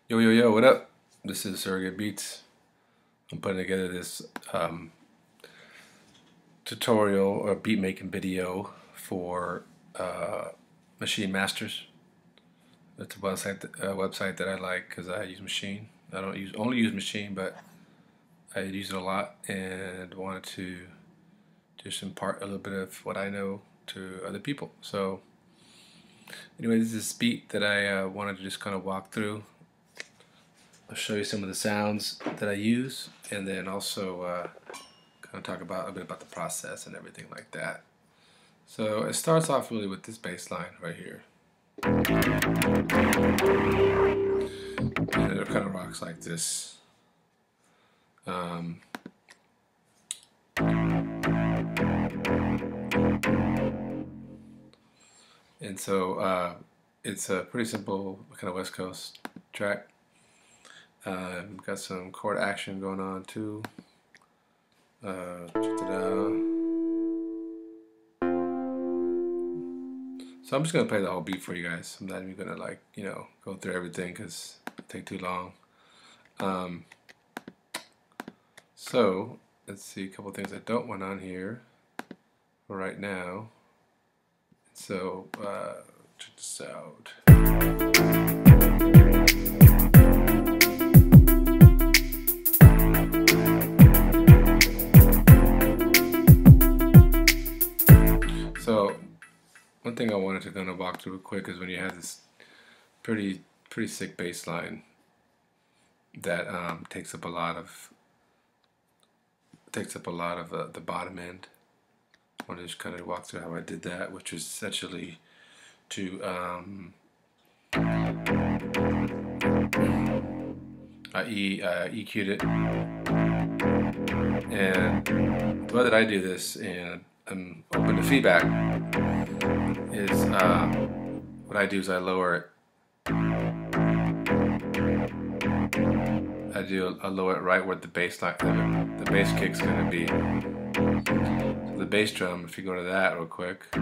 Yo, yo, yo, what up? This is Surrogate Beats. I'm putting together this tutorial or beat making video for Machine Masters. It's a website that I like because I use Machine. I don't only use Machine, but I use it a lot and wanted to just impart a little bit of what I know to other people. So anyway, this is this beat that I wanted to just kind of walk through. I'll show you some of the sounds that I use, and then also kind of talk about a bit about the process and everything like that. So it starts off really with this bass line right here, and it kind of rocks like this. And so it's a pretty simple kind of West Coast track. Got some chord action going on too. Check it out. So I'm just gonna play the whole beat for you guys. I'm not even gonna go through everything because it'll take too long. So let's see a couple things I don't want on here for right now. So check this out. So one thing I wanted to kind of walk through real quick is when you have this pretty sick bass line that takes up a lot of the bottom end. I want to just kind of walk through how I did that, which was essentially to EQ'd it, and the way that I do this, and I'm open to feedback, is what I do is I lower it. I lower it right where the bass line, the bass kick's gonna be. So the bass drum, if you go to that real quick, let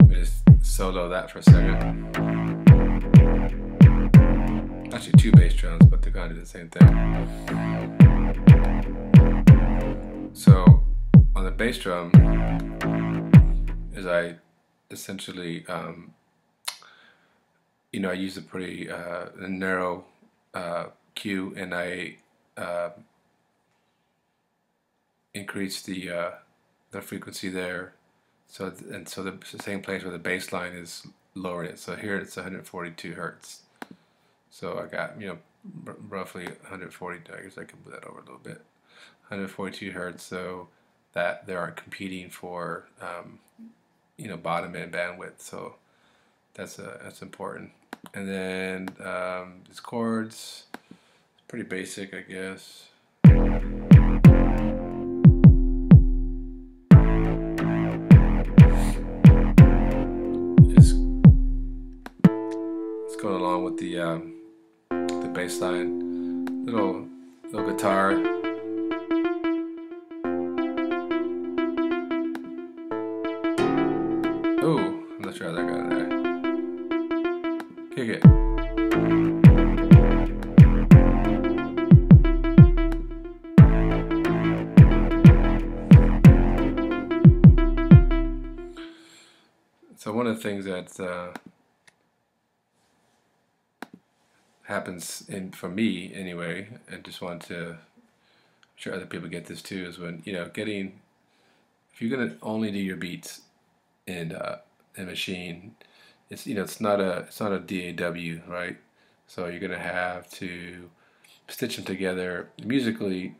me just solo that for a second. Actually, two bass drums, but they're gonna do the same thing. So on the bass drum, is I essentially, I use a pretty narrow Q, and I increase the frequency there. So the same place where the bass line is, lowered it. So here it's 142 hertz. So I got roughly 140. I guess I can move that over a little bit. 142 hertz. So that they aren't competing for bottom end bandwidth, so that's important. And then these chords, pretty basic, I guess. It's going along with the bass line, little guitar. Ooh, I'm not sure how that got in there. Kick it. So one of the things that happens for me anyway, and just want to, I'm sure other people get this too, is when if you're gonna only do your beats in Machine, it's not a DAW, right? So you're gonna have to stitch them together musically.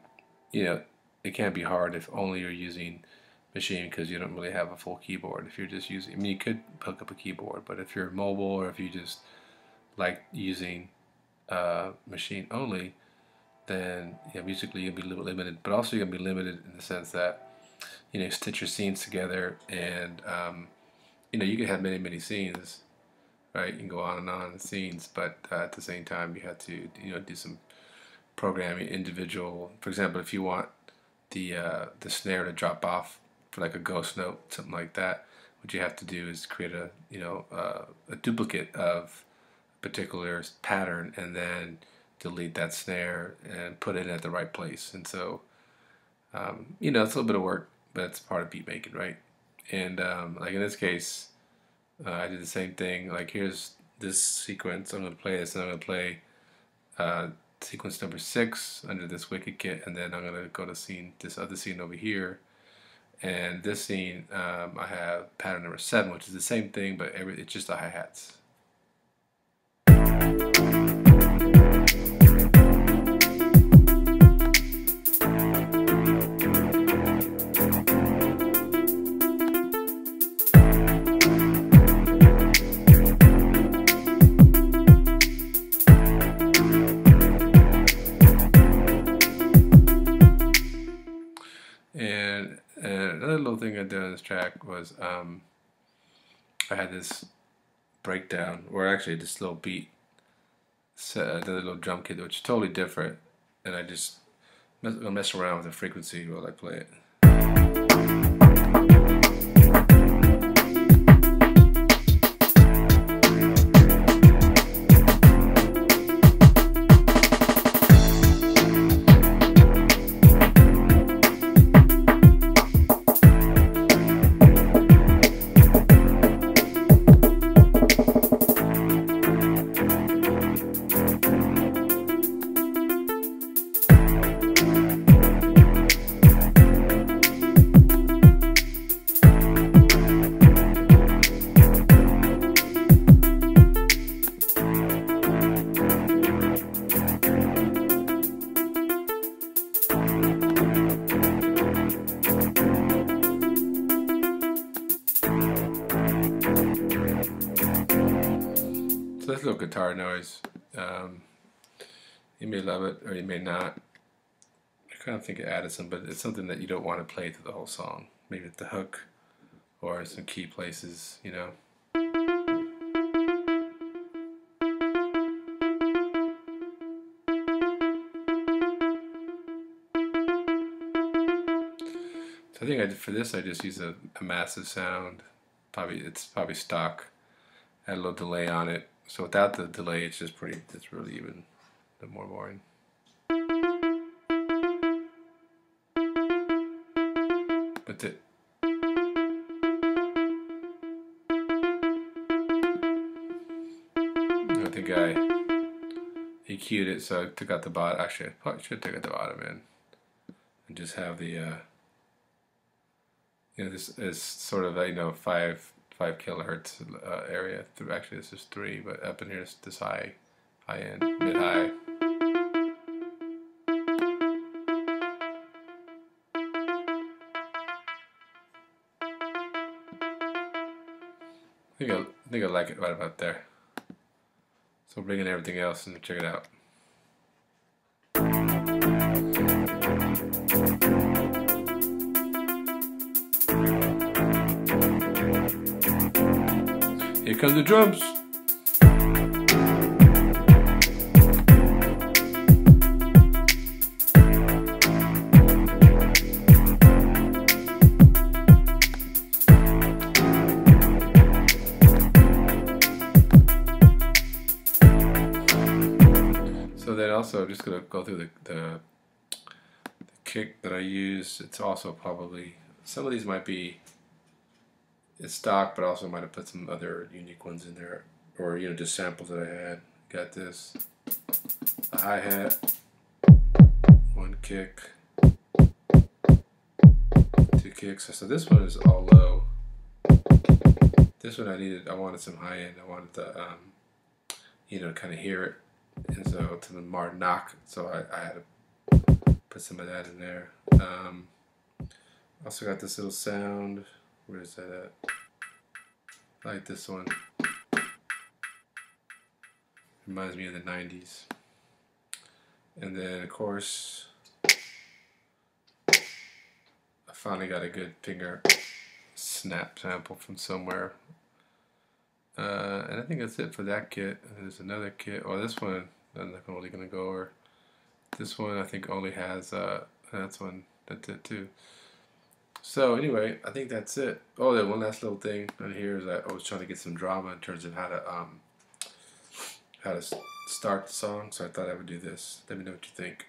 It can't be hard if only you're using Machine, because you don't really have a full keyboard. If you're just using, you could hook up a keyboard, but if you're mobile, or if you just like using Machine only, then musically you'll be a little limited. But also you're gonna be limited in the sense that stitch your scenes together, and you can have many scenes, right? You can go on and on scenes, but at the same time you have to do some programming individual. For example, if you want the snare to drop off for like a ghost note, something like that. What you have to do is create a a duplicate of a particular pattern, and then delete that snare and put it at the right place. And so it's a little bit of work, but it's part of beat making, right? And like in this case, I did the same thing. Like here's this sequence. I'm going to play this, and I'm going to play sequence number 6 under this wicked kit, and then I'm going to go to this other scene over here. And this scene, I have pattern number 7, which is the same thing, but it's just the hi-hats. And another little thing I did on this track was I had this breakdown, or actually this little beat, another little drum kit, which is totally different, and I just mess around with the frequency while I play it. So that's a little guitar noise. You may love it or you may not. I kind of think it added some, but it's something that you don't want to play through the whole song. Maybe at the hook or some key places, you know. So I think for this I just use a massive sound. It's probably stock. Add a little delay on it. So without the delay, it's really even a bit more boring. But I think I EQ'd it, so I took out the bottom. Actually, I probably should take out the bottom end and just have the this is sort of 5 kilohertz area. Actually, this is 3, but up in here is this high end, mid high. I think I like it right about there. So bring in everything else and check it out. Here come the drums. So then also I'm just going to go through the kick that I use. It's also probably, some of these might be it's stock, but also might have put some other unique ones in there, or just samples that I had. Got this, a hi-hat, 1 kick, 2 kicks. So this one is all low. This one I wanted some high end. I wanted to kind of hear it, and so to the more knock. So I had to put some of that in there. Also got this little sound. Where is that at? I like this one. Reminds me of the 90s. And then, of course, I finally got a good finger snap sample from somewhere. And I think that's it for that kit. And there's another kit. Oh, this one I'm not really going to go over. This one I think only has, that's it too. So anyway, I think that's it. Oh, then one last little thing on here is that I was trying to get some drama in terms of how to start the song. So I thought I would do this. Let me know what you think.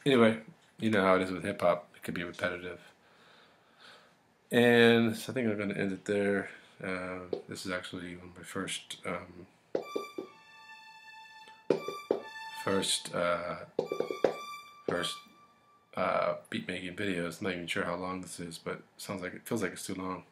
Anyway, you know how it is with hip hop. It could be repetitive. And so I think I'm going to end it there. This is actually one of my first beat making videos. I'm not even sure how long this is, but it feels like it's too long.